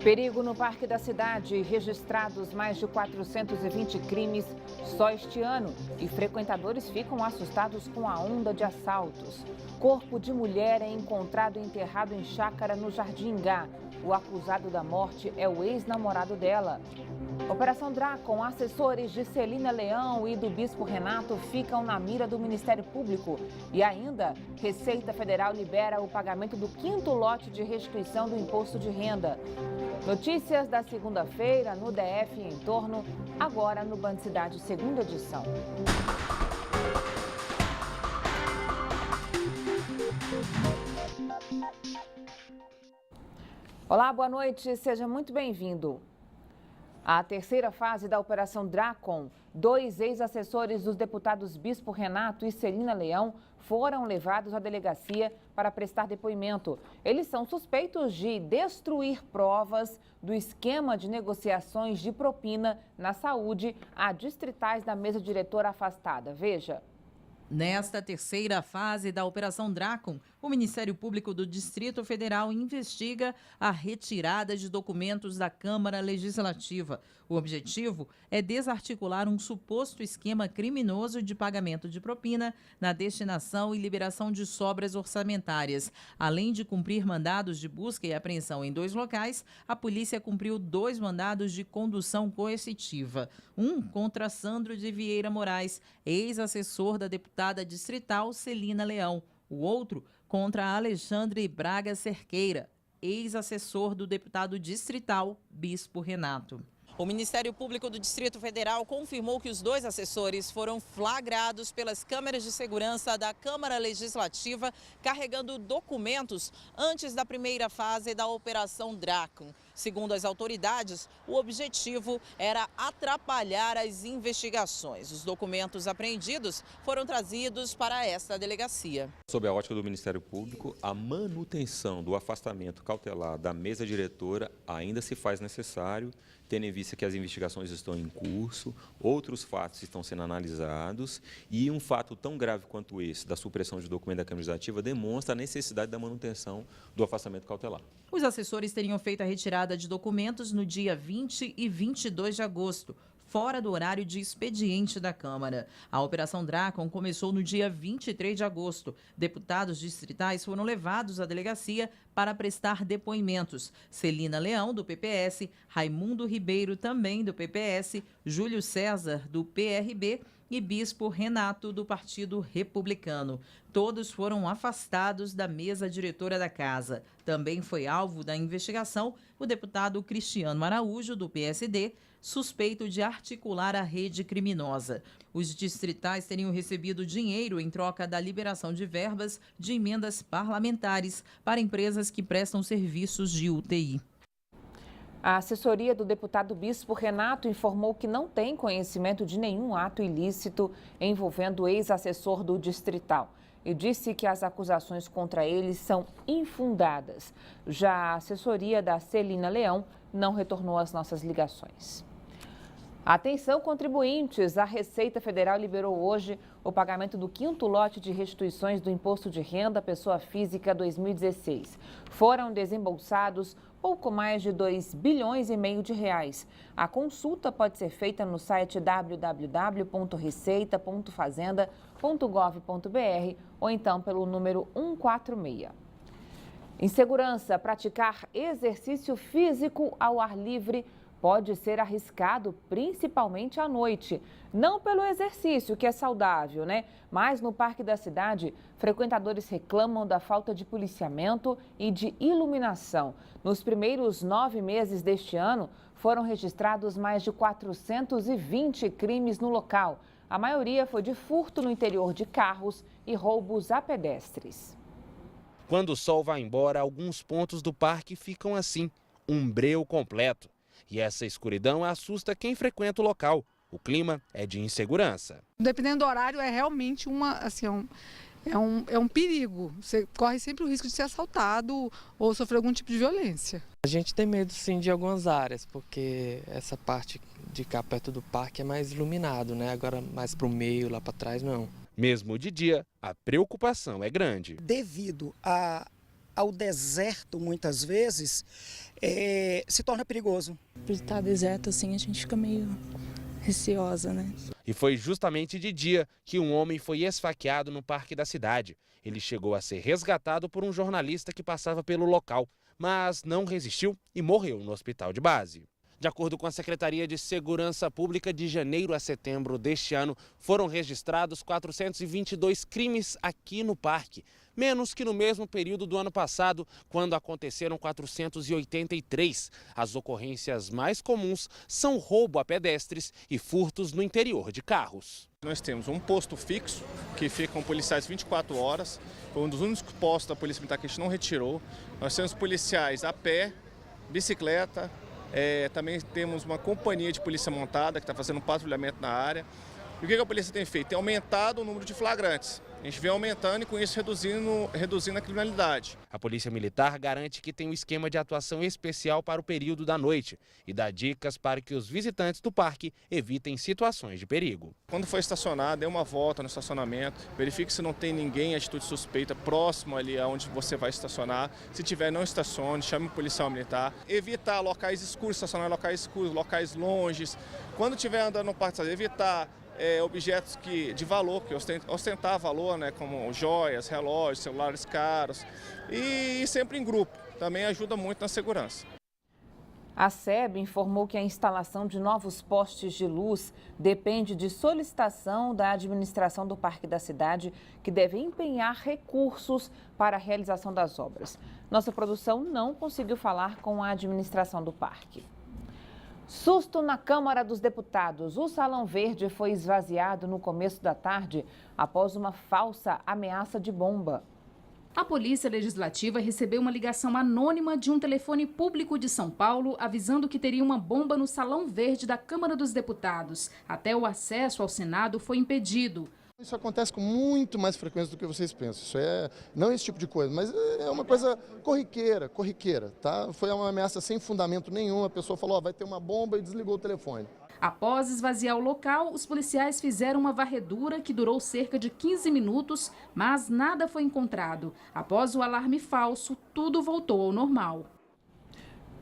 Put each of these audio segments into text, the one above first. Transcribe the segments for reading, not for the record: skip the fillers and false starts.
Perigo no Parque da Cidade. Registrados mais de 420 crimes só este ano. E frequentadores ficam assustados com a onda de assaltos. Corpo de mulher é encontrado enterrado em chácara no Jardim Gá. O acusado da morte é o ex-namorado dela. Operação Dracon, assessores de Celina Leão e do Bispo Renato ficam na mira do Ministério Público. E ainda, Receita Federal libera o pagamento do 5º lote de restituição do imposto de renda. Notícias da segunda-feira no DF e em torno, agora no Band Cidade, segunda edição. Olá, boa noite, seja muito bem-vindo. A terceira fase da Operação Dracon, 2 ex-assessores dos deputados Bispo Renato e Celina Leão foram levados à delegacia para prestar depoimento. Eles são suspeitos de destruir provas do esquema de negociações de propina na saúde a distritais da mesa diretora afastada. Veja. Nesta terceira fase da Operação Dracon, o Ministério Público do Distrito Federal investiga a retirada de documentos da Câmara Legislativa. O objetivo é desarticular um suposto esquema criminoso de pagamento de propina na destinação e liberação de sobras orçamentárias. Além de cumprir mandados de busca e apreensão em 2 locais, a polícia cumpriu 2 mandados de condução coercitiva. Um contra Sandro de Vieira Moraes, ex-assessor da deputada distrital Celina Leão. O outro contra Alexandre Braga Cerqueira, ex-assessor do deputado distrital Bispo Renato. O Ministério Público do Distrito Federal confirmou que os 2 assessores foram flagrados pelas câmeras de segurança da Câmara Legislativa carregando documentos antes da primeira fase da Operação Dracon. Segundo as autoridades, o objetivo era atrapalhar as investigações. Os documentos apreendidos foram trazidos para esta delegacia. Sob a ótica do Ministério Público, a manutenção do afastamento cautelar da mesa diretora ainda se faz necessário, tendo em vista que as investigações estão em curso, outros fatos estão sendo analisados e um fato tão grave quanto esse, da supressão de documento da Câmara Legislativa, demonstra a necessidade da manutenção do afastamento cautelar. Os assessores teriam feito a retirada de documentos no dia 20 e 22 de agosto, fora do horário de expediente da Câmara. A Operação Dracon começou no dia 23 de agosto. Deputados distritais foram levados à delegacia para prestar depoimentos. Celina Leão, do PPS, Raimundo Ribeiro, também do PPS, Júlio César, do PRB, e Bispo Renato, do Partido Republicano. Todos foram afastados da mesa diretora da casa. Também foi alvo da investigação o deputado Cristiano Araújo, do PSD, suspeito de articular a rede criminosa. Os distritais teriam recebido dinheiro em troca da liberação de verbas de emendas parlamentares para empresas que prestam serviços de UTI. A assessoria do deputado Bispo Renato informou que não tem conhecimento de nenhum ato ilícito envolvendo o ex-assessor do distrital e disse que as acusações contra ele são infundadas. Já a assessoria da Celina Leão não retornou às nossas ligações. Atenção, contribuintes! A Receita Federal liberou hoje o pagamento do 5º lote de restituições do Imposto de Renda à Pessoa Física 2016. Foram desembolsados pouco mais de 2,5 bilhões de reais. A consulta pode ser feita no site www.receita.fazenda.gov.br ou então pelo número 146. Em segurança, praticar exercício físico ao ar livre pode ser arriscado, principalmente à noite. Não pelo exercício, que é saudável, né? Mas no Parque da Cidade, frequentadores reclamam da falta de policiamento e de iluminação. Nos primeiros 9 meses deste ano, foram registrados mais de 420 crimes no local. A maioria foi de furto no interior de carros e roubos a pedestres. Quando o sol vai embora, alguns pontos do parque ficam assim, um breu completo. E essa escuridão assusta quem frequenta o local. O clima é de insegurança. Dependendo do horário, é realmente um perigo. Você corre sempre o risco de ser assaltado ou sofrer algum tipo de violência. A gente tem medo sim de algumas áreas, porque essa parte de cá perto do parque é mais iluminado, né? Agora mais para o meio, lá para trás, não. Mesmo de dia, a preocupação é grande. Devido ao deserto, muitas vezes, se torna perigoso. Por estar deserto assim, a gente fica meio receosa, né? E foi justamente de dia que um homem foi esfaqueado no parque da cidade. Ele chegou a ser resgatado por um jornalista que passava pelo local, mas não resistiu e morreu no hospital de base. De acordo com a Secretaria de Segurança Pública, de janeiro a setembro deste ano, foram registrados 422 crimes aqui no parque, menos que no mesmo período do ano passado, quando aconteceram 483. As ocorrências mais comuns são roubo a pedestres e furtos no interior de carros. Nós temos um posto fixo, que ficam policiais 24 horas, foi um dos únicos postos da Polícia Militar que a gente não retirou. Nós temos policiais a pé, bicicleta, também temos uma companhia de polícia montada que está fazendo um patrulhamento na área. E o que a polícia tem feito? Tem aumentado o número de flagrantes. A gente vem aumentando e com isso reduzindo a criminalidade. A Polícia Militar garante que tem um esquema de atuação especial para o período da noite e dá dicas para que os visitantes do parque evitem situações de perigo. Quando for estacionar, dê uma volta no estacionamento, verifique se não tem ninguém em atitude suspeita próximo ali aonde você vai estacionar. Se tiver, não estacione, chame o policial militar. Evitar locais escuros, estacionar em locais escuros, locais longes. Quando estiver andando no parque, evitar objetos de valor, que ostentar valor, né, como joias, relógios, celulares caros, e sempre em grupo, também ajuda muito na segurança. A SEB informou que a instalação de novos postes de luz depende de solicitação da administração do Parque da Cidade, que deve empenhar recursos para a realização das obras. Nossa produção não conseguiu falar com a administração do parque. Susto na Câmara dos Deputados. O Salão Verde foi esvaziado no começo da tarde após uma falsa ameaça de bomba. A Polícia Legislativa recebeu uma ligação anônima de um telefone público de São Paulo avisando que teria uma bomba no Salão Verde da Câmara dos Deputados. Até o acesso ao Senado foi impedido. Isso acontece com muito mais frequência do que vocês pensam. Isso não esse tipo de coisa, mas é uma coisa corriqueira, tá? Foi uma ameaça sem fundamento nenhum. A pessoa falou, vai ter uma bomba e desligou o telefone. Após esvaziar o local, os policiais fizeram uma varredura que durou cerca de 15 minutos, mas nada foi encontrado. Após o alarme falso, tudo voltou ao normal.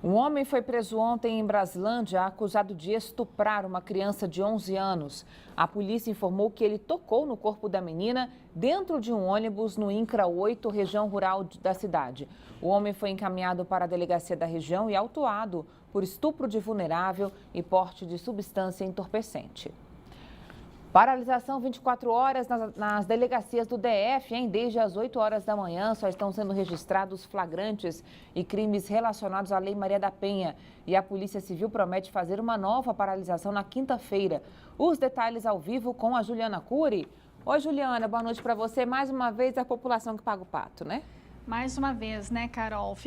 Um homem foi preso ontem em Braslândia, acusado de estuprar uma criança de 11 anos. A polícia informou que ele tocou no corpo da menina dentro de um ônibus no INCRA 8, região rural da cidade. O homem foi encaminhado para a delegacia da região e autuado por estupro de vulnerável e porte de substância entorpecente. Paralisação 24 horas nas delegacias do DF, hein? Desde as 8 horas da manhã só estão sendo registrados flagrantes e crimes relacionados à Lei Maria da Penha. E a Polícia Civil promete fazer uma nova paralisação na quinta-feira. Os detalhes ao vivo com a Juliana Cury. Oi, Juliana, boa noite para você. Mais uma vez, a população que paga o pato, né? Mais uma vez, né, Carol?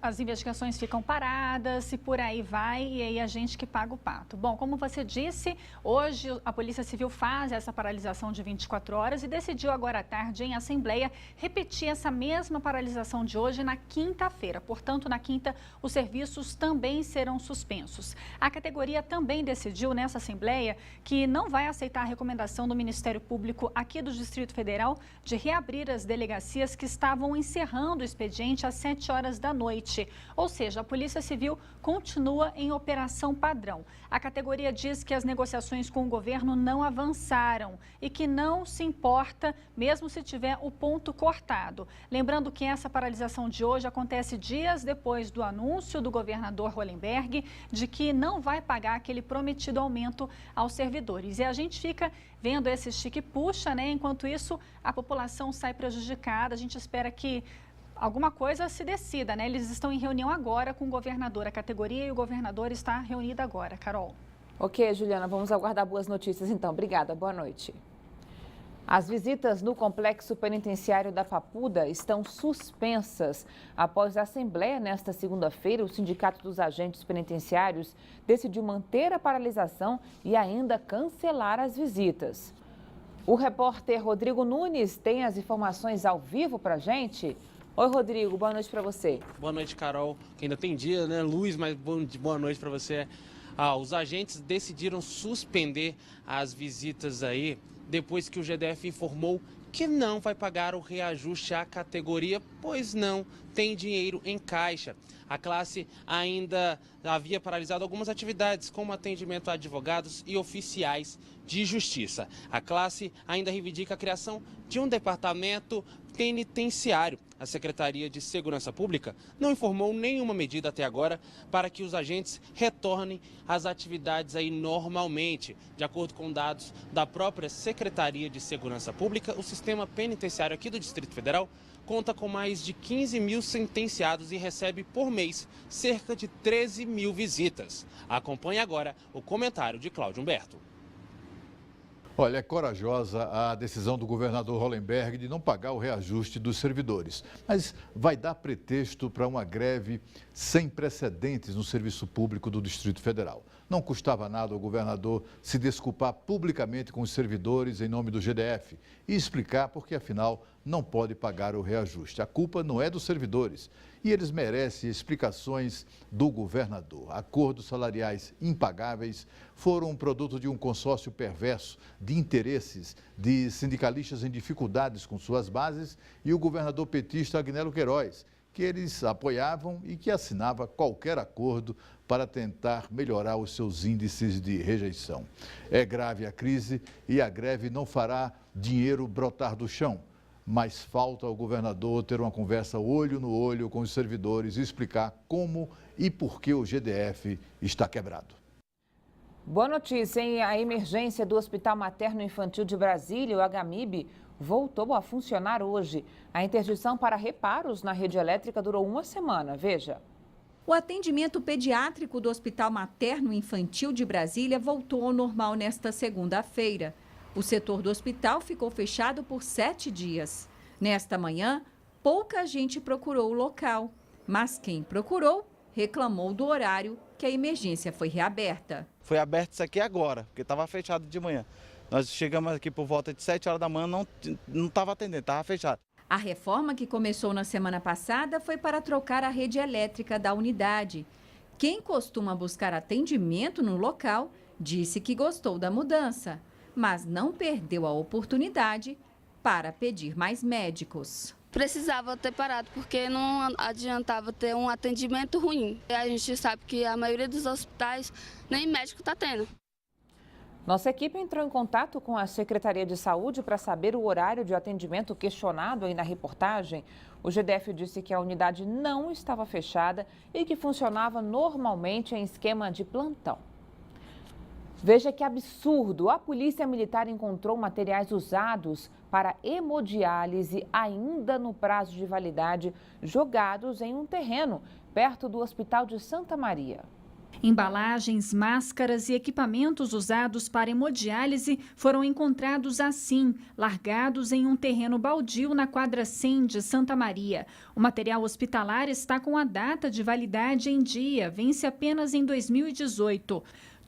As investigações ficam paradas e por aí vai, e aí a gente que paga o pato. Bom, como você disse, hoje a Polícia Civil faz essa paralisação de 24 horas e decidiu agora à tarde, em Assembleia, repetir essa mesma paralisação de hoje na quinta-feira. Portanto, na quinta, os serviços também serão suspensos. A categoria também decidiu nessa Assembleia que não vai aceitar a recomendação do Ministério Público aqui do Distrito Federal de reabrir as delegacias que estavam encerrando o expediente às 7 horas da noite. Ou seja, a Polícia Civil continua em operação padrão. A categoria diz que as negociações com o governo não avançaram e que não se importa, mesmo se tiver o ponto cortado. Lembrando que essa paralisação de hoje acontece dias depois do anúncio do governador Hollenberg de que não vai pagar aquele prometido aumento aos servidores. E a gente fica vendo esse estica e puxa, né? Enquanto isso, a população sai prejudicada. A gente espera que alguma coisa se decida, né? Eles estão em reunião agora com o governador, a categoria e o governador está reunido agora. Carol. Ok, Juliana, vamos aguardar boas notícias então. Obrigada, boa noite. As visitas no complexo penitenciário da Papuda estão suspensas. Após a assembleia nesta segunda-feira, o Sindicato dos Agentes Penitenciários decidiu manter a paralisação e ainda cancelar as visitas. O repórter Rodrigo Nunes tem as informações ao vivo para a gente. Oi, Rodrigo, boa noite para você. Boa noite, Carol. Ainda tem dia, né, Luz, mas boa noite para você. Os agentes decidiram suspender as visitas aí, depois que o GDF informou que não vai pagar o reajuste à categoria, pois não tem dinheiro em caixa. a classe ainda havia paralisado algumas atividades, como atendimento a advogados e oficiais de justiça. A classe ainda reivindica a criação de um departamento penitenciário. A Secretaria de Segurança Pública não informou nenhuma medida até agora para que os agentes retornem às atividades aí normalmente. De acordo com dados da própria Secretaria de Segurança Pública, o sistema penitenciário aqui do Distrito Federal conta com mais de 15 mil sentenciados e recebe por mês cerca de 13 mil visitas. Acompanhe agora o comentário de Cláudio Humberto. Olha, é corajosa a decisão do governador Hollenberg de não pagar o reajuste dos servidores, mas vai dar pretexto para uma greve sem precedentes no serviço público do Distrito Federal. Não custava nada ao governador se desculpar publicamente com os servidores em nome do GDF e explicar porque, afinal, não pode pagar o reajuste. A culpa não é dos servidores e eles merecem explicações do governador. Acordos salariais impagáveis foram um produto de um consórcio perverso de interesses de sindicalistas em dificuldades com suas bases e o governador petista Agnello Queiroz, que eles apoiavam e que assinava qualquer acordo para tentar melhorar os seus índices de rejeição. É grave a crise e a greve não fará dinheiro brotar do chão, mas falta ao governador ter uma conversa olho no olho com os servidores e explicar como e por que o GDF está quebrado. Boa notícia, hein? A emergência do Hospital Materno Infantil de Brasília, o HMIB, voltou a funcionar hoje. A interdição para reparos na rede elétrica durou uma semana. Veja. O atendimento pediátrico do Hospital Materno Infantil de Brasília voltou ao normal nesta segunda-feira. O setor do hospital ficou fechado por 7 dias. Nesta manhã, pouca gente procurou o local, mas quem procurou reclamou do horário que a emergência foi reaberta. Foi aberto isso aqui agora, porque estava fechado de manhã. Nós chegamos aqui por volta de 7 horas da manhã, não estava atendendo, estava fechado. A reforma que começou na semana passada foi para trocar a rede elétrica da unidade. Quem costuma buscar atendimento no local disse que gostou da mudança, mas não perdeu a oportunidade para pedir mais médicos. Precisava ter parado, porque não adiantava ter um atendimento ruim. A gente sabe que a maioria dos hospitais nem médico está tendo. Nossa equipe entrou em contato com a Secretaria de Saúde para saber o horário de atendimento questionado aí na reportagem. O GDF disse que a unidade não estava fechada e que funcionava normalmente em esquema de plantão. Veja que absurdo! A Polícia Militar encontrou materiais usados para hemodiálise ainda no prazo de validade, jogados em um terreno perto do Hospital de Santa Maria. Embalagens, máscaras e equipamentos usados para hemodiálise foram encontrados assim, largados em um terreno baldio na quadra 100 de Santa Maria. O material hospitalar está com a data de validade em dia, vence apenas em 2018.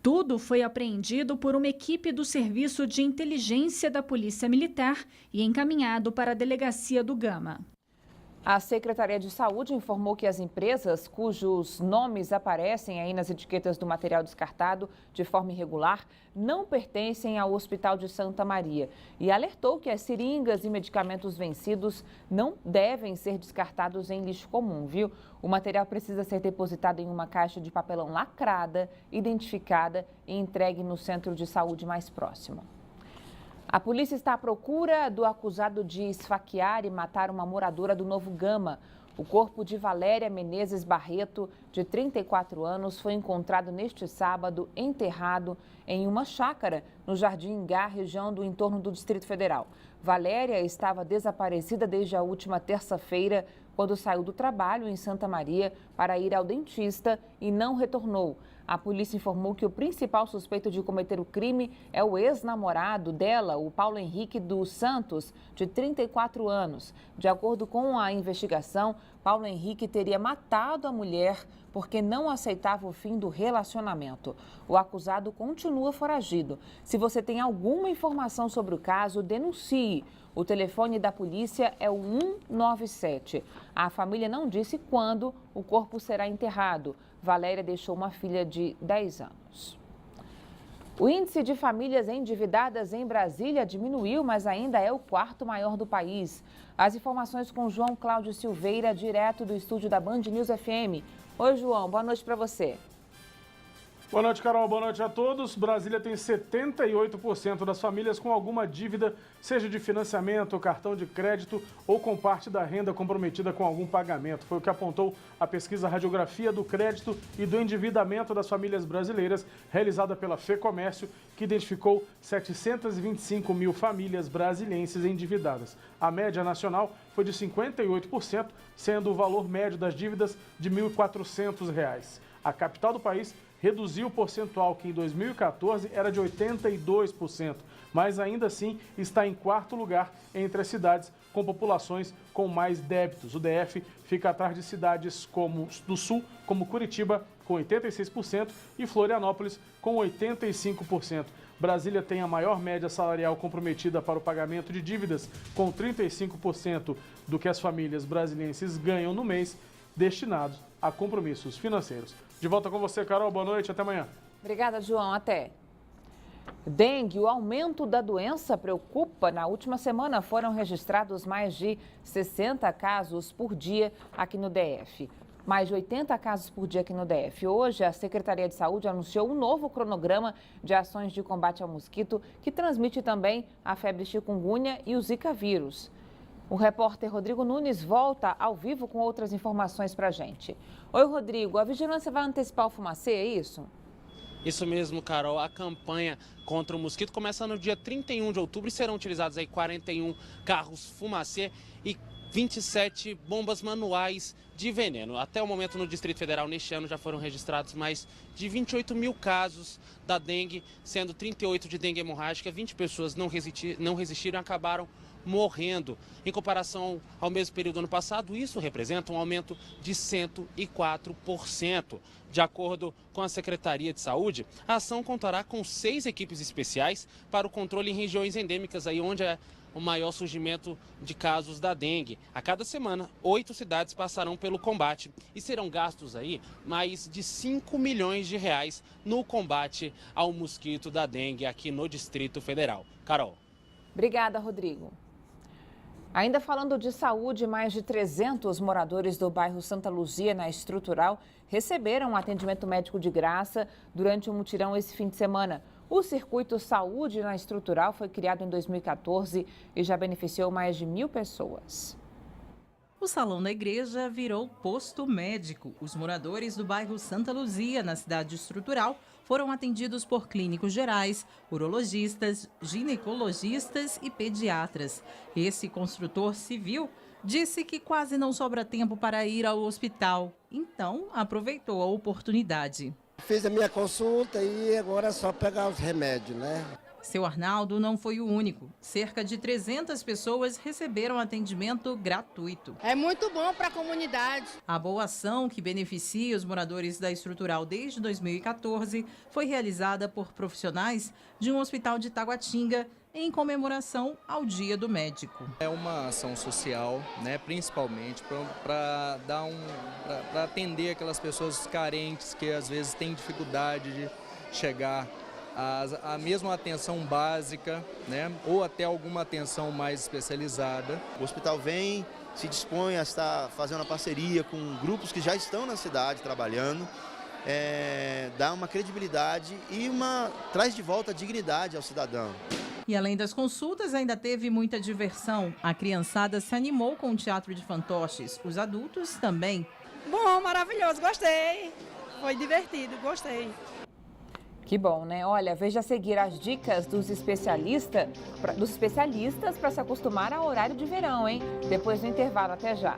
Tudo foi apreendido por uma equipe do Serviço de Inteligência da Polícia Militar e encaminhado para a Delegacia do Gama. A Secretaria de Saúde informou que as empresas cujos nomes aparecem aí nas etiquetas do material descartado de forma irregular não pertencem ao Hospital de Santa Maria e alertou que as seringas e medicamentos vencidos não devem ser descartados em lixo comum, viu? O material precisa ser depositado em uma caixa de papelão lacrada, identificada e entregue no centro de saúde mais próximo. A polícia está à procura do acusado de esfaquear e matar uma moradora do Novo Gama. O corpo de Valéria Menezes Barreto, de 34 anos, foi encontrado neste sábado enterrado em uma chácara no Jardim Ingá, região do entorno do Distrito Federal. Valéria estava desaparecida desde a última terça-feira, quando saiu do trabalho em Santa Maria para ir ao dentista e não retornou. A polícia informou que o principal suspeito de cometer o crime é o ex-namorado dela, o Paulo Henrique dos Santos, de 34 anos. De acordo com a investigação, Paulo Henrique teria matado a mulher porque não aceitava o fim do relacionamento. O acusado continua foragido. Se você tem alguma informação sobre o caso, denuncie. O telefone da polícia é o 197. A família não disse quando o corpo será enterrado. Valéria deixou uma filha de 10 anos. O índice de famílias endividadas em Brasília diminuiu, mas ainda é o quarto maior do país. As informações com João Cláudio Silveira, direto do estúdio da Band News FM. Oi, João, boa noite para você. Boa noite, Carol. Boa noite a todos. Brasília tem 78% das famílias com alguma dívida, seja de financiamento, cartão de crédito ou com parte da renda comprometida com algum pagamento. Foi o que apontou a pesquisa Radiografia do Crédito e do Endividamento das Famílias Brasileiras, realizada pela FEComércio, que identificou 725 mil famílias brasilienses endividadas. A média nacional foi de 58%, sendo o valor médio das dívidas de R$ 1.400. A capital do país reduziu o percentual que em 2014 era de 82%, mas ainda assim está em quarto lugar entre as cidades com populações com mais débitos. O DF fica atrás de cidades como do Sul, como Curitiba, com 86%, e Florianópolis, com 85%. Brasília tem a maior média salarial comprometida para o pagamento de dívidas, com 35% do que as famílias brasilienses ganham no mês, destinados a compromissos financeiros. De volta com você, Carol. Boa noite. Até amanhã. Obrigada, João. Até. Dengue, o aumento da doença preocupa. Na última semana foram registrados mais de 60 casos por dia aqui no DF. Mais de 80 casos por dia aqui no DF. Hoje, a Secretaria de Saúde anunciou um novo cronograma de ações de combate ao mosquito, que transmite também a febre chikungunya e o Zika vírus. O repórter Rodrigo Nunes volta ao vivo com outras informações para a gente. Oi, Rodrigo, a vigilância vai antecipar o fumacê, é isso? Isso mesmo, Carol. A campanha contra o mosquito começa no dia 31 de outubro e serão utilizados aí 41 carros fumacê e 27 bombas manuais de veneno. Até o momento, no Distrito Federal, neste ano, já foram registrados mais de 28 mil casos da dengue, sendo 38 de dengue hemorrágica. 20 pessoas não resistiram e acabaram morrendo. Em comparação ao mesmo período do ano passado, isso representa um aumento de 104%. De acordo com a Secretaria de Saúde, a ação contará com 6 equipes especiais para o controle em regiões endêmicas, aí onde é o maior surgimento de casos da dengue. A cada semana, 8 cidades passarão pelo combate e serão gastos aí mais de 5 milhões de reais no combate ao mosquito da dengue aqui no Distrito Federal. Carol. Obrigada, Rodrigo. Ainda falando de saúde, mais de 300 moradores do bairro Santa Luzia, na Estrutural, receberam um atendimento médico de graça durante um mutirão esse fim de semana. O Circuito Saúde na Estrutural foi criado em 2014 e já beneficiou mais de 1.000 pessoas. O salão da igreja virou posto médico. Os moradores do bairro Santa Luzia, na cidade Estrutural, foram atendidos por clínicos gerais, urologistas, ginecologistas e pediatras. Esse construtor civil disse que quase não sobra tempo para ir ao hospital, então aproveitou a oportunidade. Fiz a minha consulta e agora é só pegar os remédios, né? Seu Arnaldo não foi o único. Cerca de 300 pessoas receberam atendimento gratuito. É muito bom para a comunidade. A boa ação, que beneficia os moradores da Estrutural desde 2014, foi realizada por profissionais de um hospital de Taguatinga em comemoração ao Dia do Médico. É uma ação social, né, principalmente para atender aquelas pessoas carentes que às vezes têm dificuldade de chegar a mesma atenção básica, né, ou até alguma atenção mais especializada. O hospital vem, se dispõe a estar fazendo uma parceria com grupos que já estão na cidade trabalhando, dá uma credibilidade e traz de volta a dignidade ao cidadão. E além das consultas, ainda teve muita diversão. A criançada se animou com o teatro de fantoches, os adultos também. Bom, maravilhoso, gostei. Foi divertido, gostei. Que bom, né? Olha, veja a seguir as dicas dos especialistas para se acostumar ao horário de verão, hein? Depois do intervalo, até já.